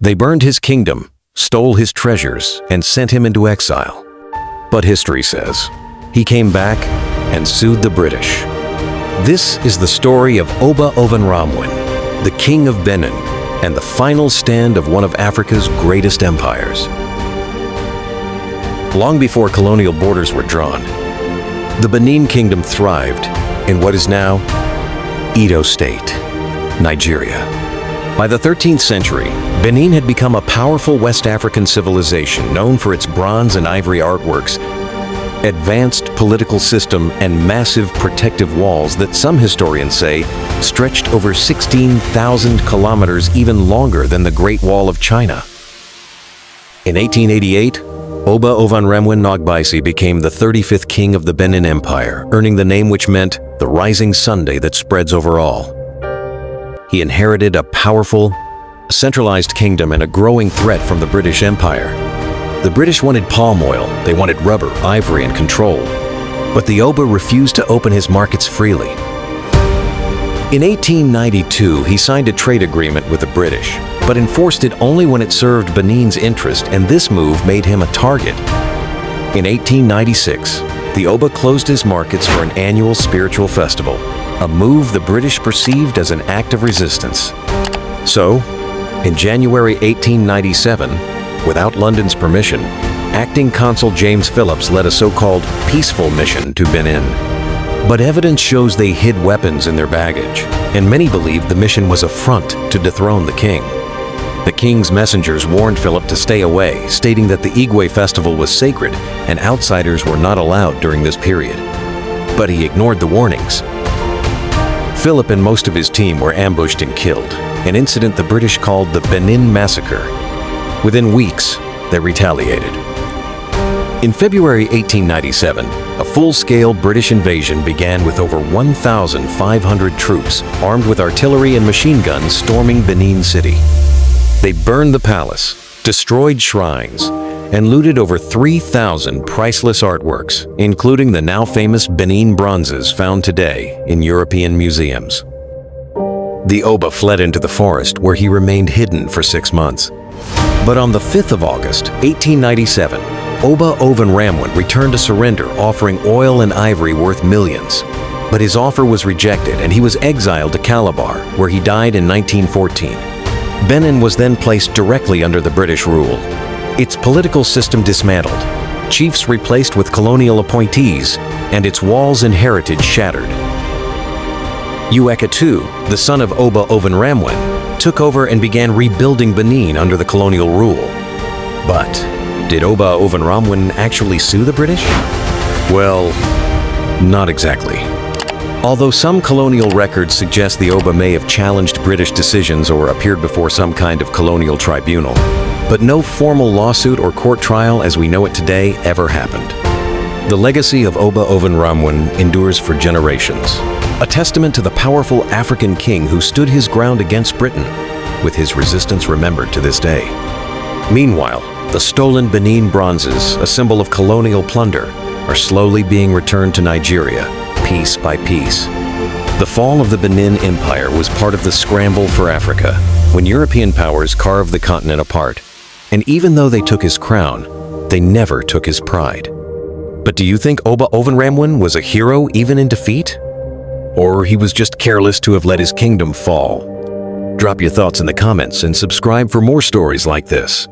They burned his kingdom, stole his treasures, and sent him into exile. But history says he came back and sued the British. This is the story of Oba Ovonramwen, the king of Benin, and the final stand of one of Africa's greatest empires. Long before colonial borders were drawn, the Benin kingdom thrived in what is now Edo State, Nigeria. By the 13th century, Benin had become a powerful West African civilization known for its bronze and ivory artworks, advanced political system, and massive protective walls that some historians say stretched over 16,000 kilometers, even longer than the Great Wall of China. In 1888, Oba Ovonramwen Nogbaisi became the 35th king of the Benin Empire, earning the name which meant the rising Sunday that spreads over all. He inherited a powerful, centralized kingdom and a growing threat from the British Empire. The British wanted palm oil, they wanted rubber, ivory, and control. But the Oba refused to open his markets freely. In 1892, he signed a trade agreement with the British, but enforced it only when it served Benin's interest, and this move made him a target. In 1896, the Oba closed his markets for an annual spiritual festival, a move the British perceived as an act of resistance. So, in January 1897, without London's permission, acting consul James Phillips led a so-called peaceful mission to Benin. But evidence shows they hid weapons in their baggage, and many believed the mission was a front to dethrone the king. The king's messengers warned Philip to stay away, stating that the Igwe festival was sacred and outsiders were not allowed during this period. But he ignored the warnings. Philip and most of his team were ambushed and killed, an incident the British called the Benin Massacre. Within weeks, they retaliated. In February 1897, a full-scale British invasion began with over 1,500 troops armed with artillery and machine guns storming Benin City. They burned the palace, destroyed shrines, and looted over 3,000 priceless artworks, including the now famous Benin bronzes found today in European museums. The Oba fled into the forest, where he remained hidden for 6 months. But on the 5th of August, 1897, Oba Ovonramwen returned to surrender, offering oil and ivory worth millions. But his offer was rejected, and he was exiled to Calabar, where he died in 1914. Benin was then placed directly under the British rule. Its political system dismantled, chiefs replaced with colonial appointees, and its walls and heritage shattered. Ueka II, the son of Oba Ovonramwen, took over and began rebuilding Benin under the colonial rule. But did Oba Ovonramwen actually sue the British? Well, not exactly. Although some colonial records suggest the Oba may have challenged British decisions or appeared before some kind of colonial tribunal, but no formal lawsuit or court trial as we know it today ever happened. The legacy of Oba Ovonramwen endures for generations, a testament to the powerful African king who stood his ground against Britain, with his resistance remembered to this day. Meanwhile, the stolen Benin bronzes, a symbol of colonial plunder, are slowly being returned to Nigeria, piece by piece. The fall of the Benin Empire was part of the scramble for Africa, when European powers carved the continent apart. And even though they took his crown, they never took his pride. But do you think Oba Ovonramwen was a hero even in defeat? Or he was just careless to have let his kingdom fall? Drop your thoughts in the comments and subscribe for more stories like this.